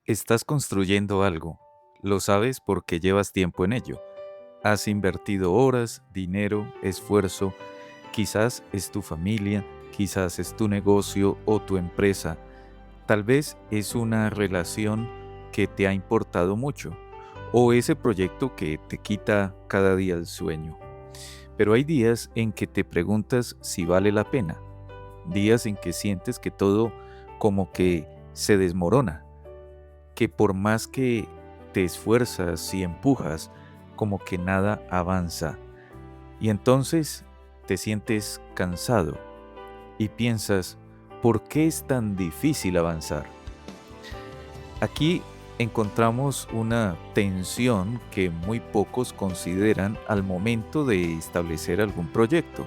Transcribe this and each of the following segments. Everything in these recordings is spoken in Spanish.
Estás construyendo algo. Lo sabes porque llevas tiempo en ello. Has invertido horas, dinero, esfuerzo. Quizás es tu familia, quizás es tu negocio o tu empresa. Tal vez es una relación que te ha importado mucho o ese proyecto que te quita cada día el sueño. Pero hay días en que te preguntas si vale la pena. Días en que sientes que todo como que se desmorona, que por más que te esfuerzas y empujas, como que nada avanza. Y entonces te sientes cansado y piensas, ¿por qué es tan difícil avanzar? Aquí encontramos una tensión que muy pocos consideran al momento de establecer algún proyecto.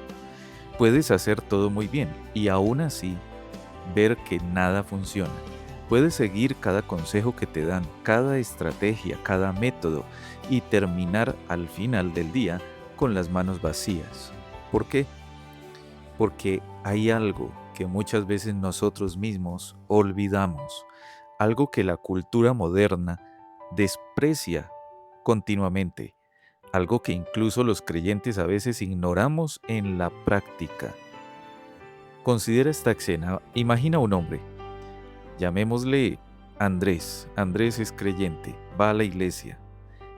Puedes hacer todo muy bien y aún así ver que nada funciona. Puedes seguir cada consejo que te dan, cada estrategia, cada método y terminar al final del día con las manos vacías. ¿Por qué? Porque hay algo que muchas veces nosotros mismos olvidamos, algo que la cultura moderna desprecia continuamente, algo que incluso los creyentes a veces ignoramos en la práctica. Considera esta escena. Imagina un hombre, llamémosle Andrés. Andrés es creyente, va a la iglesia,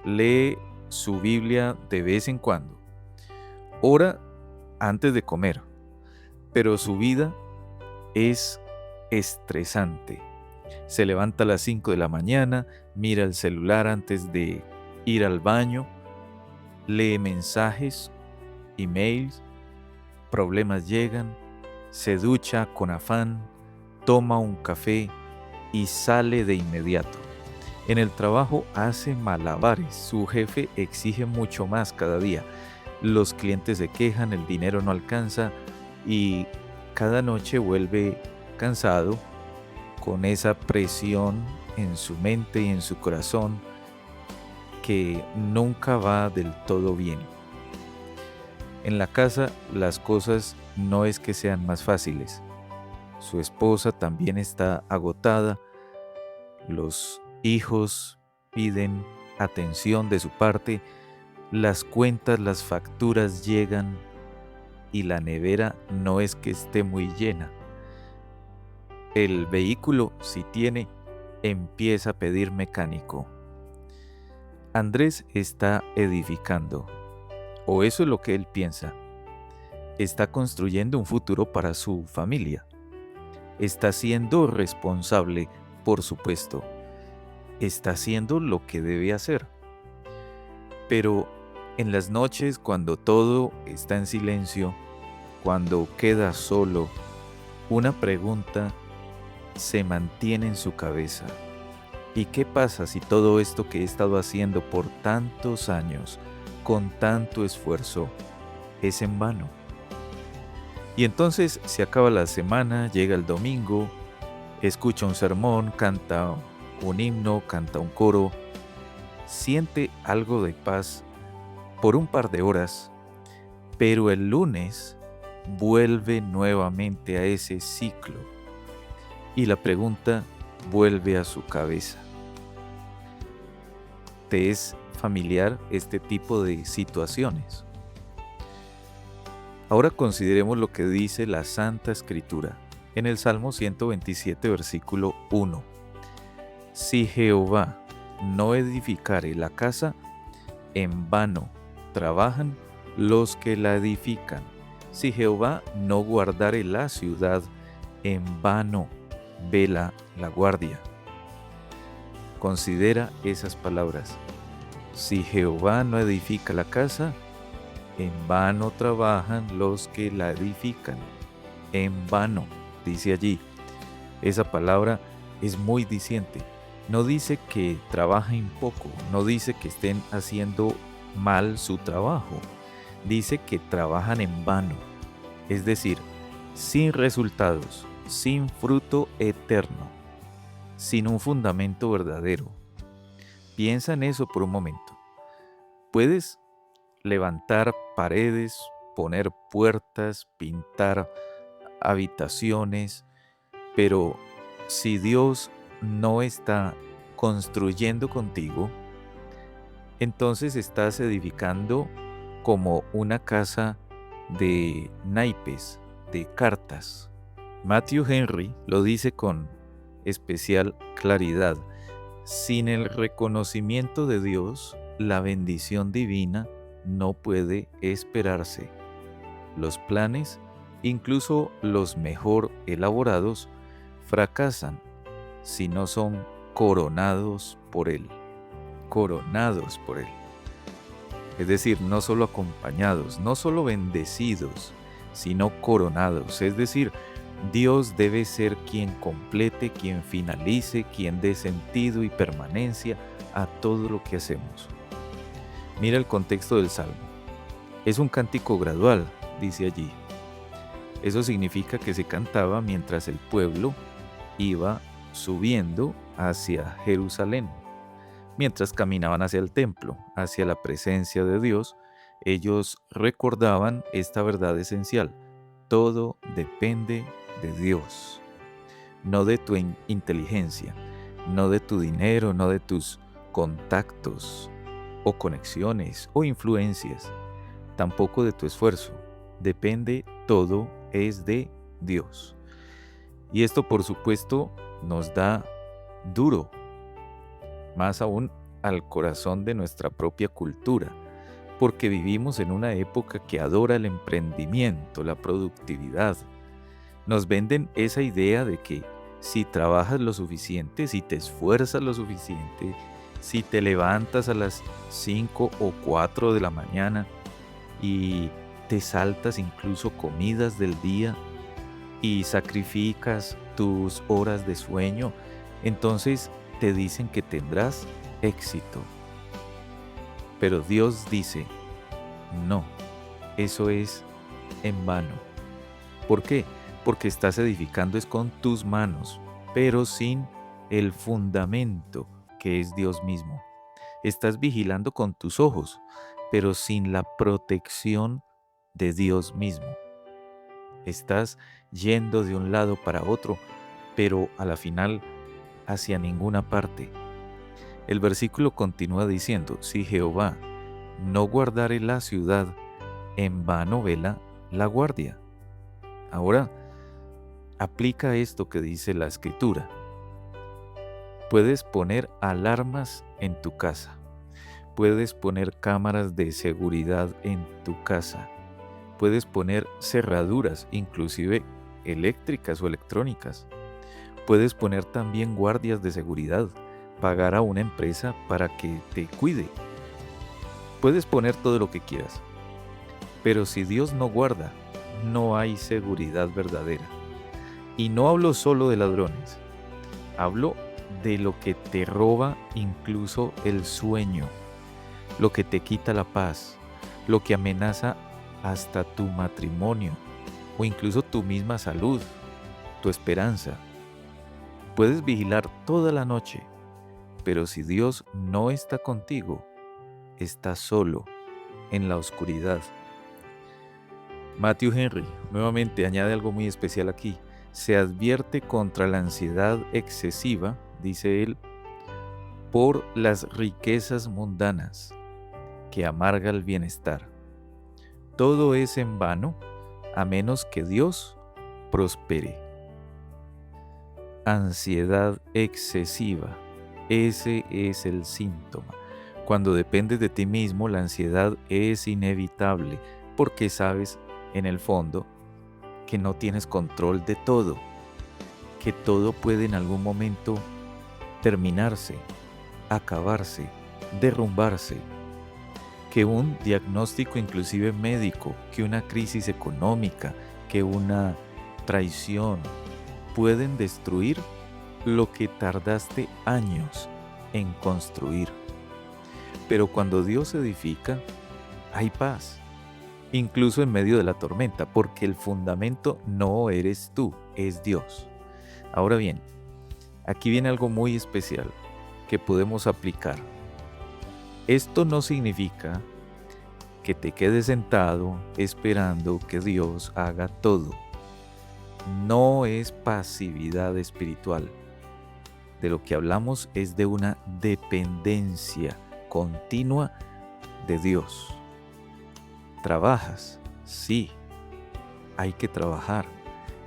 lee su Biblia de vez en cuando, ora antes de comer, pero su vida es estresante. Se levanta a las 5 de la mañana, mira el celular antes de ir al baño, lee mensajes, emails, problemas llegan, se ducha con afán, toma un café y sale de inmediato. En el trabajo hace malabares, su jefe exige mucho más cada día. Los clientes se quejan, el dinero no alcanza y cada noche vuelve cansado con esa presión en su mente y en su corazón que nunca va del todo bien. En la casa las cosas no es que sean más fáciles. Su esposa también está agotada. Los hijos piden atención de su parte, las cuentas, las facturas llegan y la nevera no es que esté muy llena. El vehículo, si tiene, empieza a pedir mecánico. Andrés está edificando, o eso es lo que él piensa. Está construyendo un futuro para su familia. Está siendo responsable, por supuesto. Está haciendo lo que debe hacer. Pero en las noches, cuando todo está en silencio, cuando queda solo, una pregunta se mantiene en su cabeza. ¿Y qué pasa si todo esto que he estado haciendo por tantos años, con tanto esfuerzo, es en vano? Y entonces se acaba la semana, llega el domingo, escucha un sermón, canta un himno, canta un coro, siente algo de paz por un par de horas, pero el lunes vuelve nuevamente a ese ciclo y la pregunta vuelve a su cabeza. ¿Te es familiar este tipo de situaciones? Ahora consideremos lo que dice la Santa Escritura en el Salmo 127, versículo 1. Si Jehová no edificare la casa, en vano trabajan los que la edifican. Si Jehová no guardare la ciudad, en vano vela la guardia. Considera esas palabras. Si Jehová no edifica la casa, en vano trabajan los que la edifican. En vano, dice allí. Esa palabra es muy diciente. No dice que trabajen poco, no dice que estén haciendo mal su trabajo. Dice que trabajan en vano, es decir, sin resultados, sin fruto eterno, sin un fundamento verdadero. Piensa en eso por un momento. Puedes levantar paredes, poner puertas, pintar habitaciones, pero si Dios no está construyendo contigo, entonces estás edificando como una casa de naipes, de cartas. Matthew Henry lo dice con especial claridad. Sin el reconocimiento de Dios, la bendición divina no puede esperarse. Los planes, incluso los mejor elaborados, fracasan si no son coronados por Él. Coronados por Él. Es decir, no solo acompañados, no solo bendecidos, sino coronados. Es decir, Dios debe ser quien complete, quien finalice, quien dé sentido y permanencia a todo lo que hacemos. Mira el contexto del Salmo. Es un cántico gradual, dice allí. Eso significa que se cantaba mientras el pueblo iba subiendo hacia Jerusalén. Mientras caminaban hacia el templo, hacia la presencia de Dios, ellos recordaban esta verdad esencial. Todo depende de Dios, no de tu inteligencia, no de tu dinero, no de tus contactos o conexiones o influencias, tampoco de tu esfuerzo. Depende, todo es de Dios. Y esto, por supuesto, nos da duro, más aún al corazón de nuestra propia cultura, porque vivimos en una época que adora el emprendimiento, la productividad. Nos venden esa idea de que si trabajas lo suficiente, si te esfuerzas lo suficiente, si te levantas a las 5 o 4 de la mañana y te saltas incluso comidas del día y sacrificas tus horas de sueño, entonces te dicen que tendrás éxito. Pero Dios dice, no, eso es en vano. ¿Por qué? Porque estás edificando es con tus manos, pero sin el fundamento que es Dios mismo. Estás vigilando con tus ojos, pero sin la protección de Dios mismo. Estás yendo de un lado para otro, pero a la final hacia ninguna parte. El versículo continúa diciendo, si Jehová no guardare la ciudad, en vano vela la guardia. Ahora, aplica esto que dice la Escritura. Puedes poner alarmas en tu casa. Puedes poner cámaras de seguridad en tu casa. Puedes poner cerraduras, inclusive eléctricas o electrónicas. Puedes poner también guardias de seguridad, pagar a una empresa para que te cuide. Puedes poner todo lo que quieras. Pero si Dios no guarda, no hay seguridad verdadera. Y no hablo solo de ladrones. Hablo de lo que te roba incluso el sueño, lo que te quita la paz, lo que amenaza hasta tu matrimonio o incluso tu misma salud, tu esperanza. Puedes vigilar toda la noche, pero si Dios no está contigo, estás solo en la oscuridad. Matthew Henry nuevamente añade algo muy especial aquí. Se advierte contra la ansiedad excesiva, dice él, por las riquezas mundanas, que amarga el bienestar. Todo es en vano, a menos que Dios prospere. Ansiedad excesiva, ese es el síntoma. Cuando dependes de ti mismo, la ansiedad es inevitable, porque sabes, en el fondo, que no tienes control de todo, que todo puede en algún momento terminarse, acabarse, derrumbarse, que un diagnóstico inclusive médico, que una crisis económica, que una traición pueden destruir lo que tardaste años en construir. Pero cuando Dios edifica, hay paz, incluso en medio de la tormenta, porque el fundamento no eres tú, es Dios. Ahora bien, aquí viene algo muy especial que podemos aplicar. Esto no significa que te quedes sentado esperando que Dios haga todo. No es pasividad espiritual. de lo que hablamos es de una dependencia continua de Dios. ¿Trabajas? Sí, hay que trabajar.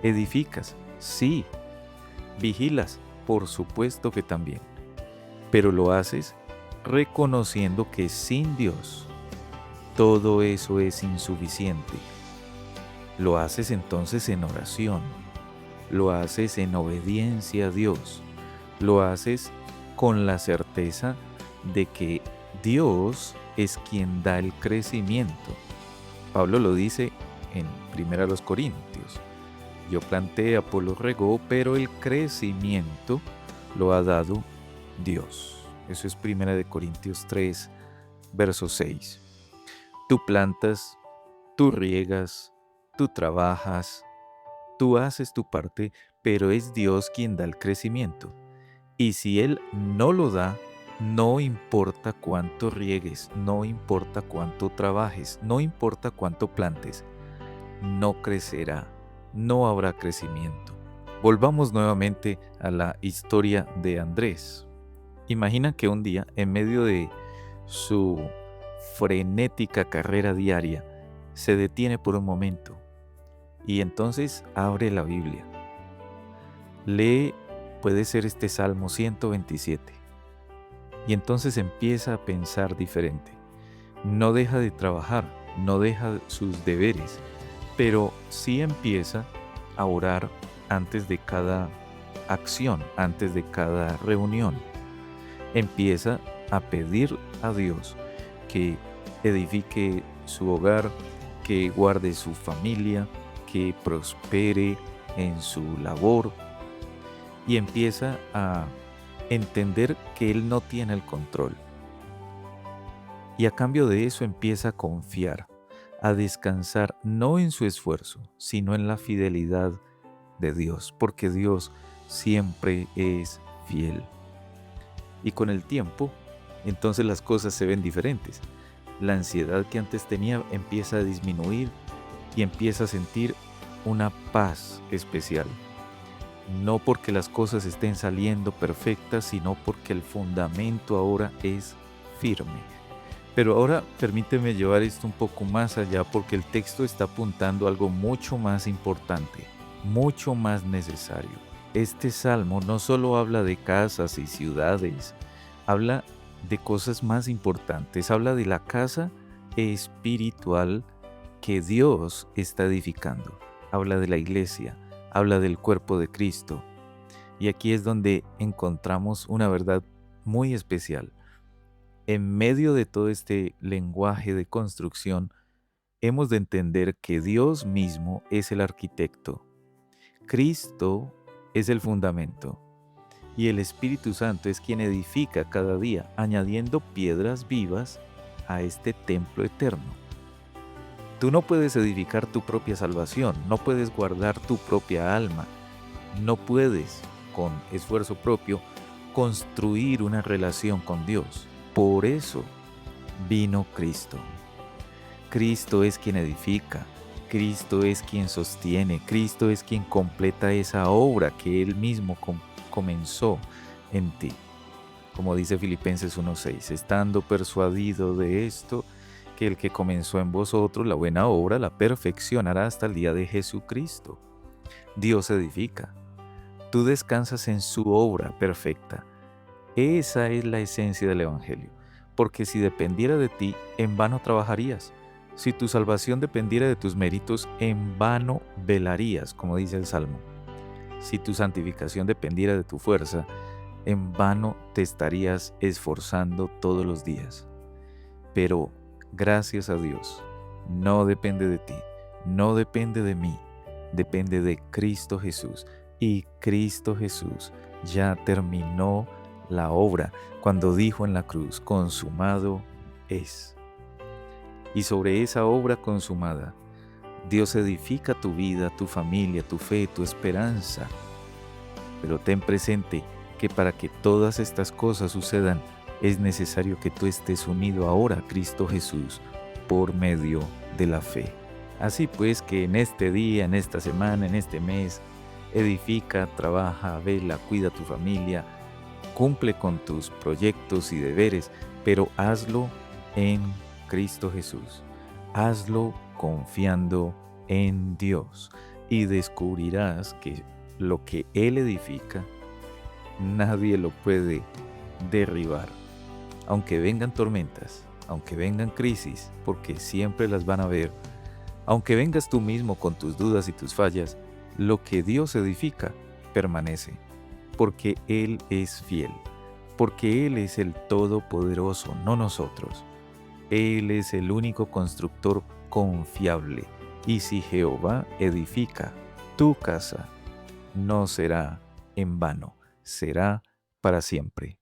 ¿Edificas? Sí. ¿Vigilas? Por supuesto que también. Pero lo haces reconociendo que sin Dios todo eso es insuficiente. Lo haces entonces en oración, lo haces en obediencia a Dios, lo haces con la certeza de que Dios es quien da el crecimiento. Pablo lo dice en 1 Corintios. Yo planté, Apolo regó, pero el crecimiento lo ha dado Dios. Eso es 1 Corintios 3, verso 6. Tú plantas, tú riegas, tú trabajas, tú haces tu parte, pero es Dios quien da el crecimiento. Y si Él no lo da, no importa cuánto riegues, no importa cuánto trabajes, no importa cuánto plantes, no crecerá, no habrá crecimiento. Volvamos nuevamente a la historia de Andrés. Imagina que un día, en medio de su frenética carrera diaria, se detiene por un momento y entonces abre la Biblia. Lee, puede ser este Salmo 127, y entonces empieza a pensar diferente. No deja de trabajar, no deja sus deberes, pero sí empieza a orar antes de cada acción, antes de cada reunión. Empieza a pedir a Dios que edifique su hogar, que guarde su familia, que prospere en su labor, y empieza a entender que Él no tiene el control. Y a cambio de eso empieza a confiar, a descansar no en su esfuerzo, sino en la fidelidad de Dios, porque Dios siempre es fiel. Y con el tiempo, entonces las cosas se ven diferentes. La ansiedad que antes tenía empieza a disminuir y empieza a sentir una paz especial. No porque las cosas estén saliendo perfectas, sino porque el fundamento ahora es firme. Pero ahora permíteme llevar esto un poco más allá, porque el texto está apuntando a algo mucho más importante, mucho más necesario. Este salmo no solo habla de casas y ciudades, habla de cosas más importantes, habla de la casa espiritual que Dios está edificando, habla de la iglesia, habla del cuerpo de Cristo. Y aquí es donde encontramos una verdad muy especial. En medio de todo este lenguaje de construcción, hemos de entender que Dios mismo es el arquitecto, Cristo es el fundamento y el Espíritu Santo es quien edifica cada día, añadiendo piedras vivas a este templo eterno. Tú no puedes edificar tu propia salvación, no puedes guardar tu propia alma, no puedes, con esfuerzo propio, construir una relación con Dios. Por eso vino Cristo. Cristo es quien edifica, Cristo es quien sostiene, Cristo es quien completa esa obra que Él mismo comenzó en ti. Como dice Filipenses 1:6, estando persuadido de esto, que el que comenzó en vosotros la buena obra la perfeccionará hasta el día de Jesucristo. Dios edifica. Tú descansas en su obra perfecta. Esa es la esencia del Evangelio. Porque si dependiera de ti, en vano trabajarías. Si tu salvación dependiera de tus méritos, en vano velarías, como dice el Salmo. Si tu santificación dependiera de tu fuerza, en vano te estarías esforzando todos los días. Pero gracias a Dios, no depende de ti, no depende de mí, depende de Cristo Jesús. Y Cristo Jesús ya terminó la obra cuando dijo en la cruz, consumado es. Y sobre esa obra consumada, Dios edifica tu vida, tu familia, tu fe, tu esperanza. Pero ten presente que para que todas estas cosas sucedan, es necesario que tú estés unido ahora a Cristo Jesús por medio de la fe. Así pues que en este día, en esta semana, en este mes, edifica, trabaja, vela, cuida a tu familia, cumple con tus proyectos y deberes, pero hazlo en Cristo Jesús. Hazlo confiando en Dios y descubrirás que lo que Él edifica, nadie lo puede derribar. Aunque vengan tormentas, aunque vengan crisis, porque siempre las van a ver, aunque vengas tú mismo con tus dudas y tus fallas, lo que Dios edifica permanece, porque Él es fiel, porque Él es el Todopoderoso, no nosotros. Él es el único constructor confiable, y si Jehová edifica tu casa, no será en vano, será para siempre.